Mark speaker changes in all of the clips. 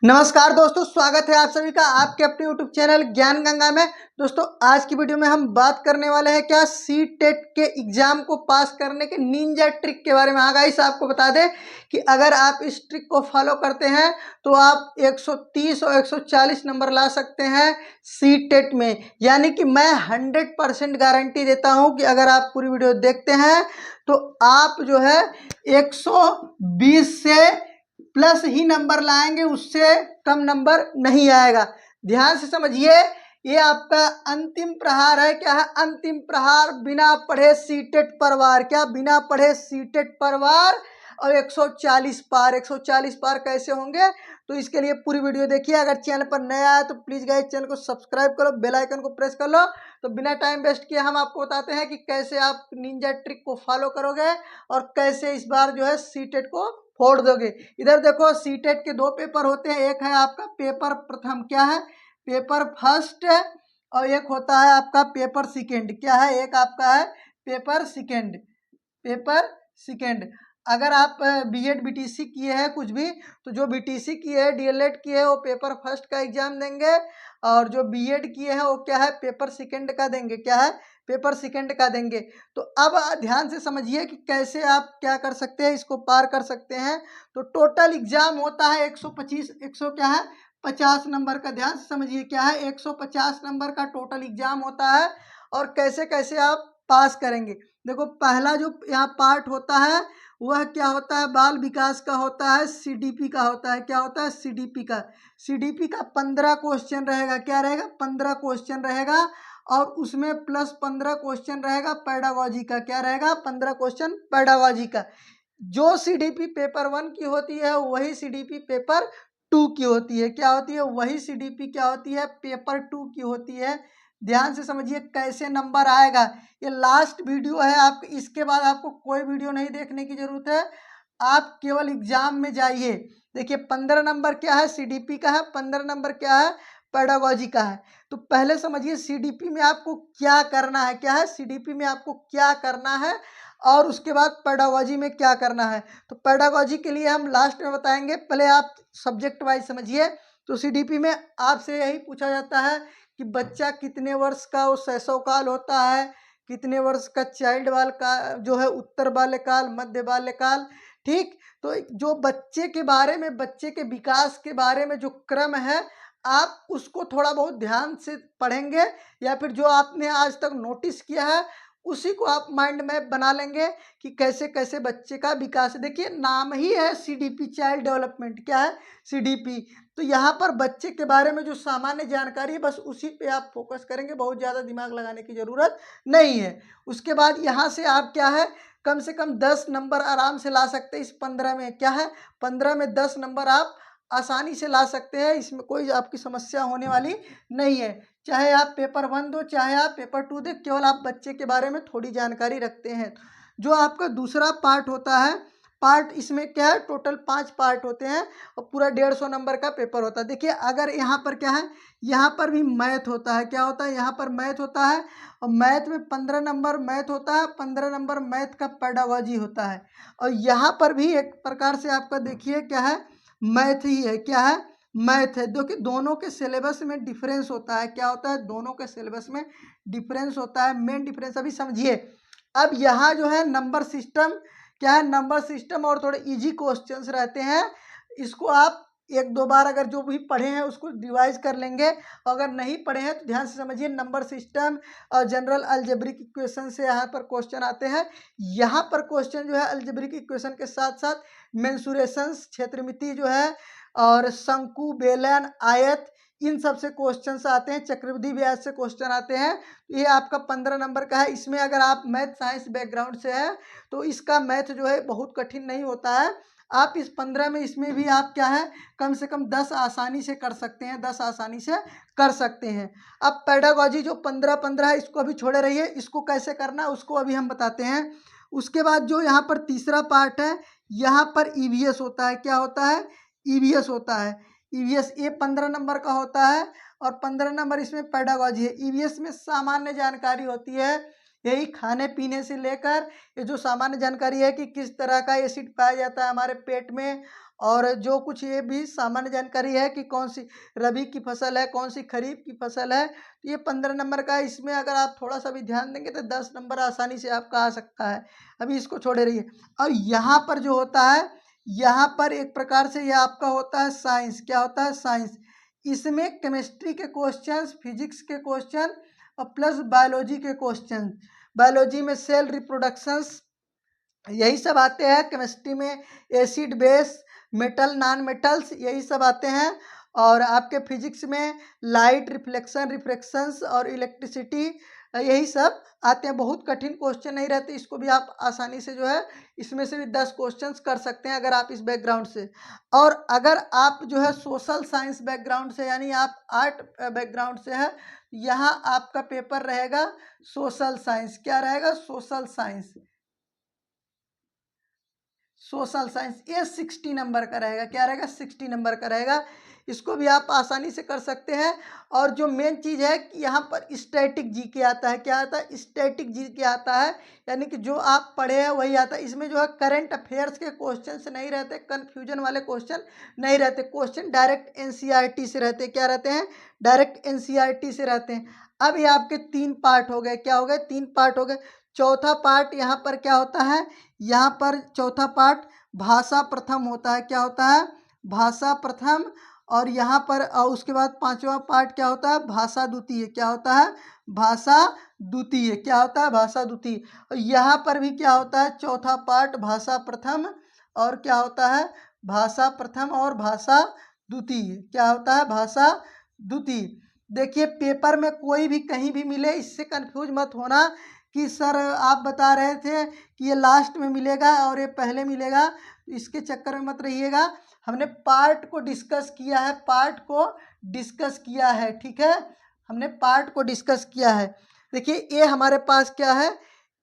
Speaker 1: नमस्कार दोस्तों, स्वागत है आप सभी का आपके अपने यूट्यूब चैनल ज्ञान गंगा में। दोस्तों आज की वीडियो में हम बात करने वाले हैं क्या सी टेट के एग्जाम को पास करने के निंजा ट्रिक के बारे में। हाँ गाइस, आपको बता दें कि अगर आप इस ट्रिक को फॉलो करते हैं तो आप 130 और 140 नंबर ला सकते हैं सी टेट में। यानी कि मैं 100% गारंटी देता हूं कि अगर आप पूरी वीडियो देखते हैं तो आप जो है 120 से प्लस ही नंबर लाएंगे, उससे कम नंबर नहीं आएगा। ध्यान से समझिए, ये आपका अंतिम प्रहार है। क्या है? अंतिम प्रहार। बिना पढ़े सीटेट पर वार। क्या? बिना पढ़े सीटेट पर वार। और 140 पार। 140 पार कैसे होंगे तो इसके लिए पूरी वीडियो देखिए। अगर चैनल पर नया है तो प्लीज गाइस चैनल को सब्सक्राइब करो, बेल आइकन को प्रेस कर लो। तो बिना टाइम वेस्ट किए हम आपको बताते हैं कि कैसे आप निंजा ट्रिक को फॉलो करोगे और कैसे इस बार जो है सीटेट को फोड़ दोगे। इधर देखो, सीटेट के दो पेपर होते हैं। एक है आपका पेपर प्रथम, क्या है? Paper first. और एक होता है आपका पेपर सेकेंड। क्या है? एक आपका है पेपर सेकेंड। Paper second. अगर आप बीएड बीटीसी किए हैं कुछ भी, तो जो बीटीसी किए हैं, डीएलएड किए हैं, वो पेपर फर्स्ट का एग्जाम देंगे। और जो बीएड किए हैं वो क्या है? पेपर सेकेंड का देंगे। क्या है? पेपर सेकेंड का देंगे। तो अब ध्यान से समझिए कि कैसे आप क्या कर सकते हैं, इसको पार कर सकते हैं। तो टोटल एग्जाम होता है 125, 100 क्या है? 50 नंबर का। ध्यान से समझिए, क्या है? 150 नंबर का टोटल एग्जाम होता है। और कैसे कैसे आप पास करेंगे, देखो पहला जो यहाँ पार्ट होता है वह क्या होता है? बाल विकास का होता है, सीडीपी का होता है। क्या होता है? सीडीपी का। सीडीपी का 15 क्वेश्चन रहेगा। क्या रहेगा? 15 क्वेश्चन रहेगा। और उसमें प्लस 15 क्वेश्चन रहेगा पेडागोजी का। क्या रहेगा? 15 क्वेश्चन पेडागोजी का। जो सीडीपी पेपर 1 की होती है वही सीडीपी पेपर 2 की होती है। क्या होती है? वही सीडीपी क्या होती है? पेपर 2 की होती है। ध्यान से समझिए कैसे नंबर आएगा। ये लास्ट वीडियो है। आप इसके बाद आपको कोई वीडियो नहीं देखने की जरूरत है। आप केवल एग्जाम में जाइए। देखिए 15 नंबर क्या है? सीडीपी का है। 15 नंबर क्या है? पेडागोजी का है। तो पहले समझिए सीडीपी में आपको क्या करना है। क्या है? सीडीपी में आपको क्या करना है और उसके बाद पेडागोजी में क्या करना है। तो पेडागोजी के लिए हम लास्ट में बताएंगे, पहले आप सब्जेक्ट वाइज समझिए। तो सीडीपी में आपसे यही पूछा जाता है कि बच्चा कितने वर्ष का वो शैशव काल होता है, कितने वर्ष का चाइल्ड बाल का जो है उत्तर बाल्यकाल, मध्य बाल्यकाल। ठीक। तो जो बच्चे के बारे में, बच्चे के विकास के बारे में जो क्रम है, आप उसको थोड़ा बहुत ध्यान से पढ़ेंगे या फिर जो आपने आज तक नोटिस किया है उसी को आप माइंड मैप बना लेंगे कि कैसे कैसे बच्चे का विकास है। देखिए नाम ही है सीडीपी, चाइल्ड डेवलपमेंट। क्या है? सीडीपी। तो यहाँ पर बच्चे के बारे में जो सामान्य जानकारी है बस उसी पे आप फोकस करेंगे, बहुत ज़्यादा दिमाग लगाने की ज़रूरत नहीं है। उसके बाद यहाँ से आप क्या है, कम से कम 10 नंबर आराम से ला सकते हैं इस 15 में। क्या है? 15 में 10 नंबर आप आसानी से ला सकते हैं। इसमें कोई आपकी समस्या होने वाली नहीं है। चाहे आप पेपर 1 दो, चाहे आप पेपर 2 दे, केवल आप बच्चे के बारे में थोड़ी जानकारी रखते हैं। जो आपका दूसरा पार्ट होता है, पार्ट इसमें क्या है, टोटल 5 पार्ट होते हैं और पूरा 150 नंबर का पेपर होता है। देखिए अगर यहाँ पर क्या है, यहाँ पर भी मैथ होता है। क्या होता है? यहाँ पर मैथ होता है। और मैथ में 15 नंबर मैथ होता है, 15 नंबर मैथ का पेडागोजी होता है। और यहाँ पर भी एक प्रकार से आपका देखिए क्या है, मैथ ही है। क्या है? मैथ है। जो कि दोनों के सिलेबस में डिफरेंस होता है। क्या होता है? दोनों के सिलेबस में डिफरेंस होता है। मेन डिफरेंस अभी समझिए। अब यहाँ जो है नंबर सिस्टम, क्या है, नंबर सिस्टम और थोड़े इजी क्वेश्चंस रहते हैं। इसको आप एक दो बार अगर जो भी पढ़े हैं उसको रिवाइज कर लेंगे। अगर नहीं पढ़े हैं तो ध्यान से समझिए। नंबर सिस्टम और जनरल अलजेब्रिक इक्वेशन से यहाँ पर क्वेश्चन आते हैं। यहाँ पर क्वेश्चन जो है अलजेब्रिक इक्वेशन के साथ साथ मेंसुरेशंस, क्षेत्रमिति जो है, और शंकु, बेलन, आयत, इन सब से क्वेश्चंस आते हैं। चक्रवृद्धि ब्याज से क्वेश्चन आते हैं। ये आपका 15 नंबर का है। इसमें अगर आप मैथ साइंस बैकग्राउंड से है तो इसका मैथ जो है बहुत कठिन नहीं होता है। आप इस 15 में, इसमें भी आप क्या है, कम से कम 10 आसानी से कर सकते हैं। 10 आसानी से कर सकते हैं। अब पेडागोजी जो 15-15 है इसको अभी छोड़े रहिए, इसको कैसे करना है उसको अभी हम बताते हैं। उसके बाद जो यहाँ पर तीसरा पार्ट है, यहाँ पर ईवीएस होता है। क्या होता है? ईवीएस होता है। ईवीएस ये 15 नंबर का होता है और 15 नंबर इसमें पेडागोजी है। ईवीएस में सामान्य जानकारी होती है, यही खाने पीने से लेकर ये जो सामान्य जानकारी है कि किस तरह का एसिड पाया जाता है हमारे पेट में और जो कुछ ये भी सामान्य जानकारी है कि कौन सी रबी की फसल है, कौन सी खरीफ की फसल है, तो ये 15 नंबर का है। इसमें अगर आप थोड़ा सा भी ध्यान देंगे तो 10 नंबर आसानी से आपका आ सकता है। अभी इसको छोड़े रहिए। और यहाँ पर जो होता है, यहाँ पर एक प्रकार से यह आपका होता है साइंस। क्या होता है? साइंस। इसमें केमिस्ट्री के क्वेश्चंस, फिजिक्स के क्वेश्चन और प्लस बायोलॉजी के क्वेश्चन। बायोलॉजी में सेल रिप्रोडक्शंस यही सब आते हैं। केमिस्ट्री में acid base, metal, non metals, यही सब आते हैं। और आपके फिजिक्स में लाइट, रिफ्लेक्शन, रिफ्रैक्शंस और इलेक्ट्रिसिटी, यही सब आते हैं। बहुत कठिन क्वेश्चन नहीं रहते, इसको भी आप आसानी से जो है इसमें से भी 10 क्वेश्चंस कर सकते हैं अगर आप इस बैकग्राउंड से। और अगर आप जो है सोशल साइंस बैकग्राउंड से, यानी आप आर्ट बैकग्राउंड से है, यहाँ आपका पेपर रहेगा सोशल साइंस। क्या रहेगा? Social science. सोशल साइंस ये 60 नंबर का रहेगा। क्या रहेगा? 60 नंबर का रहेगा। इसको भी आप आसानी से कर सकते हैं। और जो मेन चीज़ है कि यहाँ पर स्टैटिक जीके आता है। क्या आता है? स्टैटिक जीके आता है, यानी कि जो आप पढ़े हैं वही आता है। इसमें जो है करंट अफेयर्स के क्वेश्चन नहीं रहते, कन्फ्यूजन वाले क्वेश्चन नहीं रहते। क्वेश्चन डायरेक्ट एनसीईआरटी से रहते। क्या रहते हैं? डायरेक्ट एनसीईआरटी से रहते हैं। अब ये आपके 3 पार्ट हो गए। क्या हो गए? 3 पार्ट हो गए। चौथा पार्ट यहाँ पर क्या होता है? यहाँ पर चौथा पार्ट भाषा प्रथम होता है। क्या होता है? भाषा प्रथम। और यहाँ पर उसके बाद 5वां पार्ट क्या होता है? भाषा द्वितीय। क्या होता है? भाषा द्वितीय। क्या होता है? भाषा द्वितीय। और यहाँ पर भी क्या होता है? चौथा पार्ट भाषा प्रथम, और क्या होता है? भाषा प्रथम और भाषा द्वितीय। क्या होता है? भाषा द्वितीय। देखिए, पेपर में कोई भी कहीं भी मिले, इससे कंफ्यूज मत होना कि सर आप बता रहे थे कि ये लास्ट में मिलेगा और ये पहले मिलेगा, इसके चक्कर में मत रहिएगा। हमने पार्ट को डिस्कस किया है, पार्ट को डिस्कस किया है, ठीक है। हमने पार्ट को डिस्कस किया है। देखिए, ये हमारे पास क्या है?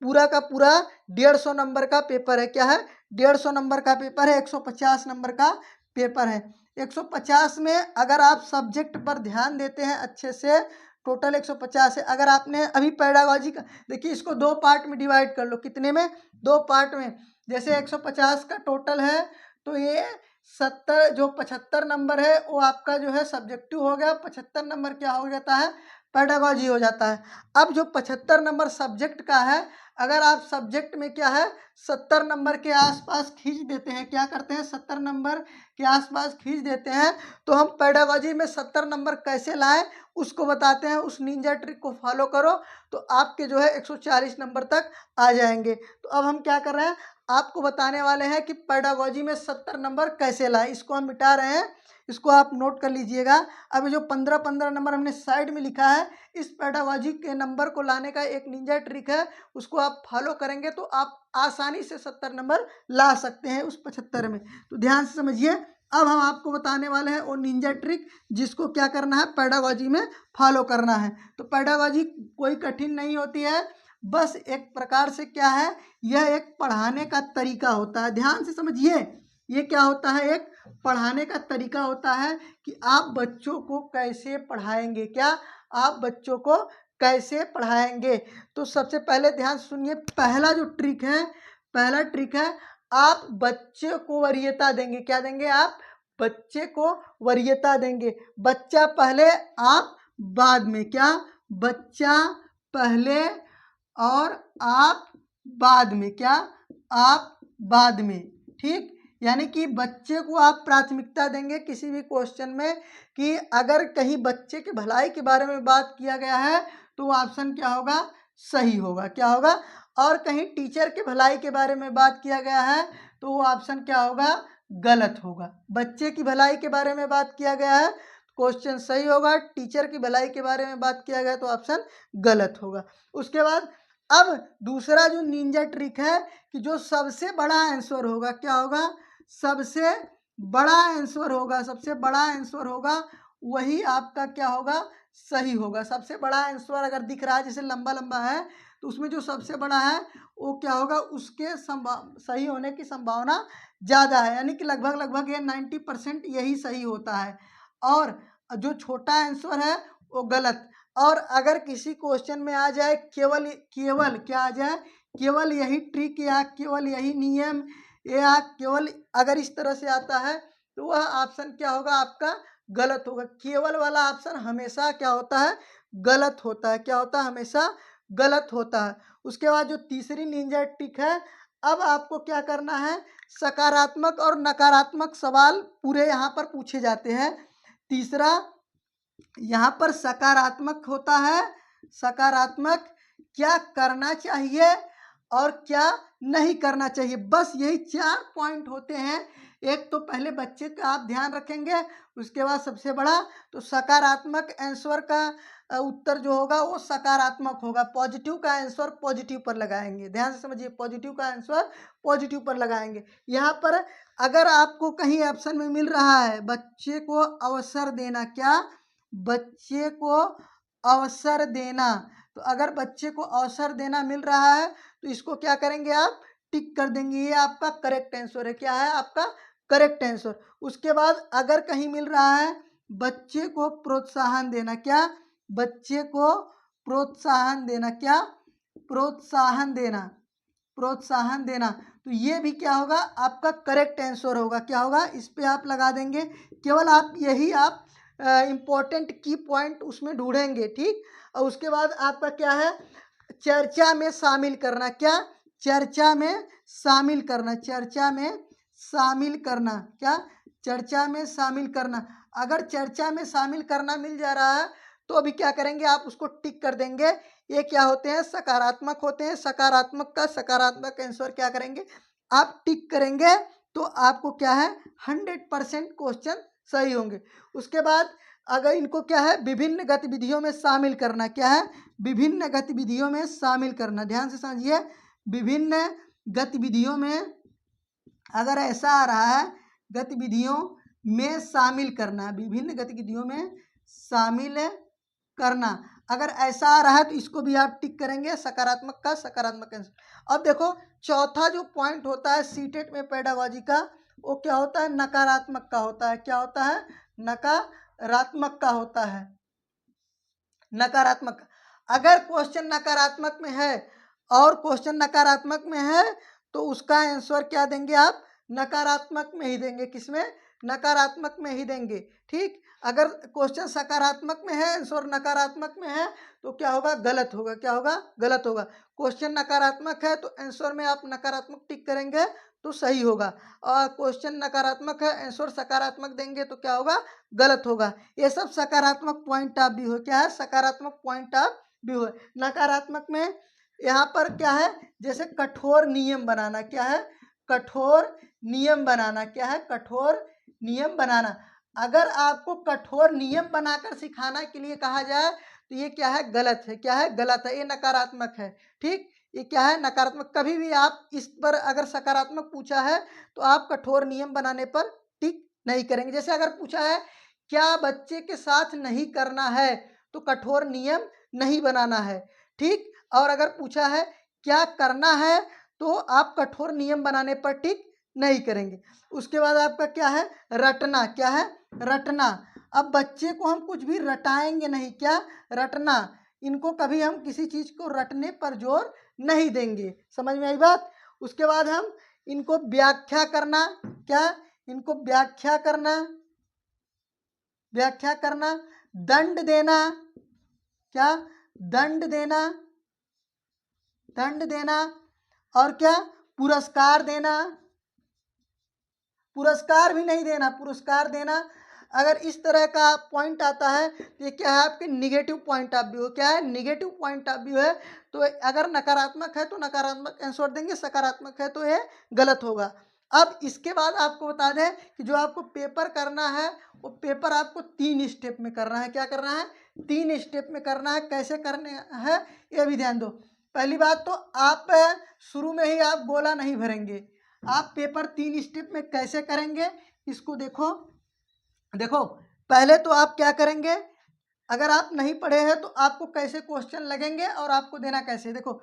Speaker 1: पूरा का पूरा 150 नंबर का पेपर है। क्या है? 150 नंबर का पेपर है। 150 नंबर का पेपर है। 150 में अगर आप सब्जेक्ट पर ध्यान देते हैं अच्छे से, टोटल 150 है। अगर आपने अभी पेडागोजी का, देखिए इसको 2 पार्ट में डिवाइड कर लो। कितने में? 2 पार्ट में। जैसे 150 का टोटल है, तो ये 70 जो 75 नंबर है वो आपका जो है सब्जेक्टिव हो गया। 75 नंबर क्या हो जाता है? पेडागोजी हो जाता है। अब जो 75 नंबर सब्जेक्ट का है, अगर आप सब्जेक्ट में क्या है 70 नंबर के आसपास खींच देते हैं, क्या करते हैं 70 नंबर के आसपास खींच देते हैं, तो हम पेडागोजी में 70 नंबर कैसे लाएं उसको बताते हैं। उस निंजा ट्रिक को फॉलो करो तो आपके जो है 140 नंबर तक आ जाएंगे। तो अब हम क्या कर रहे हैं, आपको बताने वाले हैं कि पेडागोजी में 70 नंबर कैसे लाएं। इसको हम मिटा रहे हैं, इसको आप नोट कर लीजिएगा। अब जो 15-15 नंबर हमने साइड में लिखा है, इस पेडागोजी के नंबर को लाने का एक निंजा ट्रिक है, उसको आप फॉलो करेंगे तो आप आसानी से 70 नंबर ला सकते हैं उस 75 में। तो ध्यान से समझिए। अब हम आपको बताने वाले हैं वो निंजा ट्रिक जिसको क्या करना है, पेडागोजी में फॉलो करना है। तो पेडागोजी कोई कठिन नहीं होती है, बस एक प्रकार से क्या है, यह एक पढ़ाने का तरीका होता है। ध्यान से समझिए, ये क्या होता है? एक पढ़ाने का तरीका होता है कि आप बच्चों को कैसे पढ़ाएंगे। क्या? आप बच्चों को कैसे पढ़ाएंगे। तो सबसे पहले ध्यान सुनिए, पहला जो ट्रिक है, पहला ट्रिक है, आप बच्चे को वरीयता देंगे। क्या देंगे? आप बच्चे को वरीयता देंगे। बच्चा पहले, आप बाद में। क्या? बच्चा पहले और आप बाद में। क्या? आप बाद में। ठीक, यानी कि बच्चे को आप प्राथमिकता देंगे किसी भी क्वेश्चन में, कि अगर कहीं बच्चे के भलाई के बारे में बात किया गया है तो वो ऑप्शन क्या होगा? सही होगा। क्या होगा? और कहीं टीचर के भलाई के बारे में बात किया गया है तो वो ऑप्शन क्या होगा? गलत होगा। बच्चे की भलाई के बारे में बात किया गया है, क्वेश्चन सही होगा। टीचर की भलाई के बारे में बात किया गया तो ऑप्शन गलत होगा। उसके बाद अब दूसरा जो निंजा ट्रिक है कि जो सबसे बड़ा आंसर होगा, क्या होगा? सबसे बड़ा आंसर होगा। सबसे बड़ा आंसर होगा वही आपका क्या होगा? सही होगा। सबसे बड़ा आंसर अगर दिख रहा है, जैसे लंबा लंबा है, तो उसमें जो सबसे बड़ा है वो क्या होगा? उसके सही होने की संभावना ज़्यादा है, यानी कि लगभग लगभग ये 90% यही सही होता है। और जो छोटा आंसर है वो गलत। और अगर किसी क्वेश्चन में आ जाए केवल केवल क्या आ जाए? केवल यही ट्रिक या केवल यही नियम, या केवल अगर इस तरह से आता है तो वह ऑप्शन क्या होगा आपका गलत होगा। केवल वाला ऑप्शन हमेशा क्या होता है, गलत होता है। क्या होता है, हमेशा गलत होता है। उसके बाद जो तीसरी निंजा ट्रिक है, अब आपको क्या करना है, सकारात्मक और नकारात्मक सवाल पूरे यहाँ पर पूछे जाते हैं। तीसरा यहाँ पर सकारात्मक होता है, सकारात्मक क्या करना चाहिए और क्या नहीं करना चाहिए, बस यही 4 पॉइंट होते हैं। एक तो पहले बच्चे का आप ध्यान रखेंगे, उसके बाद सबसे बड़ा तो सकारात्मक आंसर का उत्तर जो होगा वो सकारात्मक होगा। पॉजिटिव का आंसर पॉजिटिव पर लगाएंगे, ध्यान से समझिए, पॉजिटिव का आंसर पॉजिटिव पर लगाएंगे। यहाँ पर अगर आपको कहीं ऑप्शन में मिल रहा है बच्चे को अवसर देना, क्या, बच्चे को अवसर देना, तो अगर बच्चे को अवसर देना मिल रहा है तो इसको क्या करेंगे आप, टिक कर देंगे, ये आपका करेक्ट आंसर है। क्या है आपका करेक्ट आंसर। उसके बाद अगर कहीं मिल रहा है बच्चे को प्रोत्साहन देना, क्या, बच्चे को प्रोत्साहन देना, क्या, प्रोत्साहन देना, प्रोत्साहन देना, तो ये भी क्या होगा आपका करेक्ट आंसर होगा। क्या होगा, इस पे आप लगा देंगे। केवल आप यही आप इम्पोर्टेंट की पॉइंट उसमें ढूंढेंगे, ठीक। और उसके बाद आपका क्या है, चर्चा में शामिल करना, क्या, चर्चा में शामिल करना, चर्चा में शामिल करना, क्या, चर्चा में शामिल करना। अगर चर्चा में शामिल करना मिल जा रहा है तो अभी क्या करेंगे आप उसको टिक कर देंगे। ये क्या होते हैं, सकारात्मक होते हैं। सकारात्मक का सकारात्मक आंसर क्या करेंगे आप टिक करेंगे तो आपको क्या है 100% क्वेश्चन सही होंगे। उसके बाद अगर इनको क्या है विभिन्न गतिविधियों में शामिल करना, क्या है, विभिन्न गतिविधियों में शामिल करना, ध्यान से समझिए, विभिन्न गतिविधियों में अगर ऐसा आ रहा है गतिविधियों में शामिल करना, विभिन्न गतिविधियों में शामिल करना, अगर ऐसा आ रहा है तो इसको भी आप टिक करेंगे, सकारात्मक का सकारात्मक आंसर। अब देखो चौथा जो पॉइंट होता है सीटेट में पेडागोजी का, वो क्या होता है, नकारात्मक का होता है। क्या होता है, नकारात्मक का होता है, नकारात्मक। अगर क्वेश्चन नकारात्मक में है और क्वेश्चन नकारात्मक में है तो उसका आंसर क्या देंगे आप, नकारात्मक में ही देंगे, किसमें, नकारात्मक में ही देंगे, ठीक। अगर क्वेश्चन सकारात्मक में है आंसर नकारात्मक में है तो क्या होगा, गलत होगा। क्या होगा, गलत होगा। क्वेश्चन नकारात्मक है तो आंसर में आप नकारात्मक टिक करेंगे तो सही होगा, और क्वेश्चन नकारात्मक है आंसर सकारात्मक देंगे तो क्या होगा, गलत होगा। ये सब सकारात्मक पॉइंट आप भी हो, क्या है, सकारात्मक पॉइंट आप भी हो। नकारात्मक में यहाँ पर क्या है, जैसे कठोर नियम बनाना, क्या है, कठोर नियम बनाना, क्या है, कठोर नियम बनाना। अगर आपको कठोर नियम बनाकर सिखाना के लिए कहा जाए तो ये क्या है, गलत है। क्या है, गलत है, ये नकारात्मक है, ठीक। ये क्या है, नकारात्मक। कभी भी आप इस पर अगर सकारात्मक पूछा है तो आप कठोर नियम बनाने पर टिक नहीं करेंगे। जैसे अगर पूछा है क्या बच्चे के साथ नहीं करना है तो कठोर नियम नहीं बनाना है, ठीक। और अगर पूछा है क्या करना है तो आप कठोर नियम बनाने पर टिक नहीं करेंगे। उसके बाद आपका क्या है, रटना, क्या है, रटना। अब बच्चे को हम कुछ भी रटाएंगे नहीं, क्या, रटना। इनको कभी हम किसी चीज को रटने पर जोर नहीं देंगे, समझ में आई बात। उसके बाद हम इनको व्याख्या करना, क्या, इनको व्याख्या करना, व्याख्या करना, दंड देना, क्या, दंड देना, दंड देना, और क्या, पुरस्कार देना, पुरस्कार भी नहीं देना, पुरस्कार देना। अगर इस तरह का पॉइंट आता है तो ये क्या है आपके निगेटिव पॉइंट ऑफ व्यू, क्या है, निगेटिव पॉइंट ऑफ व्यू है। तो अगर नकारात्मक है तो नकारात्मक आंसर देंगे, सकारात्मक है तो ये गलत होगा। अब इसके बाद आपको बता दें कि जो आपको पेपर करना है वो पेपर आपको 3 स्टेप में करना है। क्या करना है, 3 स्टेप में करना है। कैसे करने है ये भी ध्यान दो। पहली बात तो आप शुरू में ही आप गोला नहीं भरेंगे, आप पेपर 3 स्टेप में कैसे करेंगे इसको देखो। देखो पहले तो आप क्या करेंगे, अगर आप नहीं पढ़े हैं तो आपको कैसे क्वेश्चन लगेंगे और आपको देना कैसे, देखो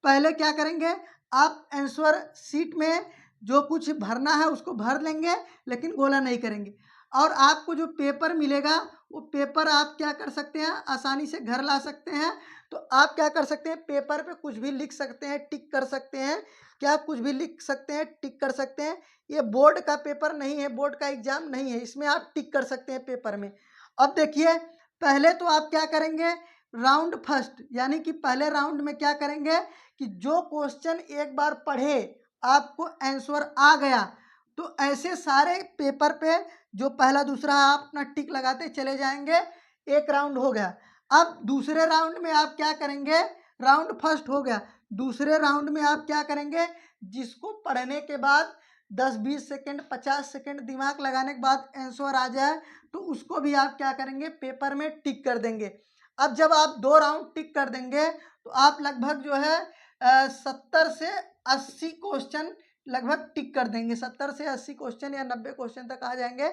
Speaker 1: पहले क्या करेंगे आप आंसर शीट में जो कुछ भरना है उसको भर लेंगे लेकिन गोला नहीं करेंगे। और आपको जो पेपर मिलेगा वो पेपर आप क्या कर सकते हैं, आसानी से घर ला सकते हैं। तो आप क्या कर सकते हैं, पेपर पे कुछ भी लिख सकते हैं, टिक कर सकते हैं। क्या कुछ भी लिख सकते हैं, टिक कर सकते हैं। ये बोर्ड का पेपर नहीं है, बोर्ड का एग्जाम नहीं है, इसमें आप टिक कर सकते हैं पेपर में। अब देखिए, पहले तो आप क्या करेंगे, राउंड फर्स्ट यानी कि पहले राउंड में क्या करेंगे कि जो क्वेश्चन एक बार पढ़े आपको आंसर आ गया, तो ऐसे सारे पेपर पे जो पहला दूसरा आप अपना टिक लगाते चले जाएंगे। एक राउंड हो गया। अब दूसरे राउंड में आप क्या करेंगे, राउंड फर्स्ट हो गया, दूसरे राउंड में आप क्या करेंगे, जिसको पढ़ने के बाद 10-20 सेकंड 50 सेकंड दिमाग लगाने के बाद आंसर आ जाए, तो उसको भी आप क्या करेंगे, पेपर में टिक कर देंगे। अब जब आप 2 राउंड टिक कर देंगे तो आप लगभग जो है 70 से 80 क्वेश्चन लगभग टिक कर देंगे। 70 से 80 क्वेश्चन या 90 क्वेश्चन तक आ जाएंगे,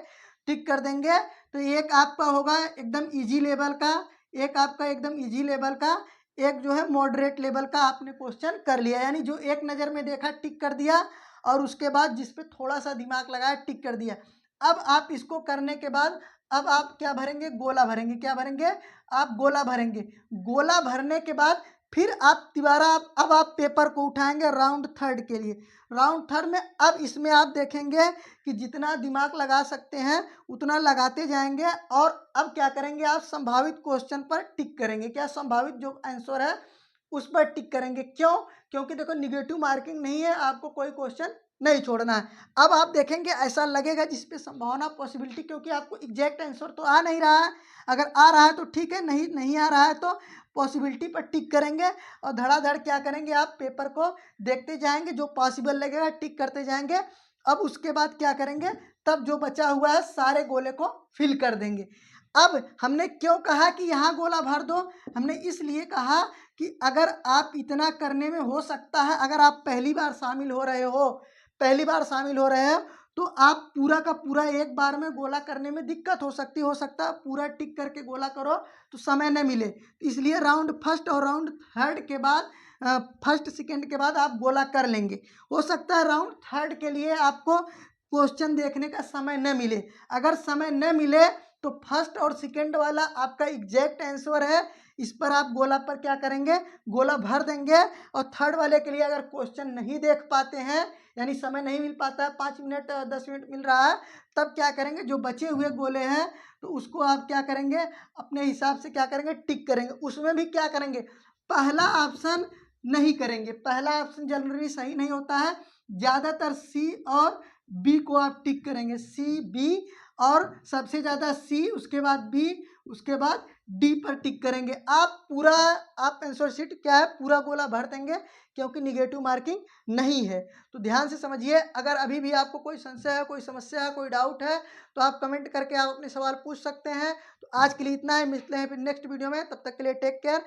Speaker 1: टिक कर देंगे। तो एक आपका होगा एकदम इजी लेवल का, एक आपका एकदम इजी लेवल का, एक जो है मॉडरेट लेवल का आपने क्वेश्चन कर लिया। यानी जो एक नज़र में देखा टिक कर दिया, और उसके बाद जिस पे थोड़ा सा दिमाग लगाया टिक कर दिया। अब आप इसको करने के बाद अब आप क्या भरेंगे, गोला भरेंगे। क्या भरेंगे, आप गोला भरेंगे। गोला भरने के बाद फिर आप दोबारा अब आप पेपर को उठाएंगे राउंड थर्ड के लिए। राउंड थर्ड में अब इसमें आप देखेंगे कि जितना दिमाग लगा सकते हैं उतना लगाते जाएंगे, और अब क्या करेंगे, आप संभावित क्वेश्चन पर टिक करेंगे। क्या, संभावित जो आंसर है उस पर टिक करेंगे। क्यों, क्योंकि देखो निगेटिव मार्किंग नहीं है, आपको कोई क्वेश्चन नहीं छोड़ना है। अब आप देखेंगे ऐसा लगेगा जिसपे संभावना पॉसिबिलिटी, क्योंकि आपको एग्जैक्ट आंसर तो आ नहीं रहा है। अगर आ रहा है तो ठीक है, नहीं नहीं आ रहा है तो पॉसिबिलिटी पर टिक करेंगे, और धड़ाधड़ क्या करेंगे, आप पेपर को देखते जाएंगे, जो पॉसिबल लगेगा टिक करते जाएंगे। अब उसके बाद क्या करेंगे, तब जो बचा हुआ है सारे गोले को फिल कर देंगे। अब हमने क्यों कहा कि यहाँ गोला भर दो, हमने इसलिए कहा कि अगर आप इतना करने में, हो सकता है अगर आप पहली बार शामिल हो रहे हो, पहली बार शामिल हो रहे हो, तो आप पूरा का पूरा एक बार में गोला करने में दिक्कत हो सकता है पूरा टिक करके गोला करो तो समय न मिले। इसलिए राउंड फर्स्ट और राउंड थर्ड के बाद, फर्स्ट सेकंड के बाद आप गोला कर लेंगे। हो सकता है राउंड थर्ड के लिए आपको क्वेश्चन देखने का समय न मिले। अगर समय न मिले तो फर्स्ट और सेकंड वाला आपका एग्जैक्ट आंसर है, इस पर आप गोला पर क्या करेंगे, गोला भर देंगे। और थर्ड वाले के लिए अगर क्वेश्चन नहीं देख पाते हैं, यानी समय नहीं मिल पाता है, 5 मिनट 10 मिनट मिल रहा है, तब क्या करेंगे, जो बचे हुए गोले हैं तो उसको आप क्या करेंगे, अपने हिसाब से क्या करेंगे, टिक करेंगे। उसमें भी क्या करेंगे, पहला ऑप्शन नहीं करेंगे। पहला ऑप्शन जनरली सही नहीं होता है, ज़्यादातर सी और बी को आप टिक करेंगे। सी बी, और सबसे ज़्यादा सी, उसके बाद बी, उसके बाद डी पर टिक करेंगे। आप पूरा, आप आंसर शीट क्या है, पूरा गोला भर देंगे, क्योंकि निगेटिव मार्किंग नहीं है। तो ध्यान से समझिए। अगर अभी भी आपको कोई संशय है, कोई समस्या है, कोई डाउट है, तो आप कमेंट करके आप अपने सवाल पूछ सकते हैं। तो आज के लिए इतना है, मिलते हैं फिर नेक्स्ट वीडियो में, तब तक के लिए टेक केयर।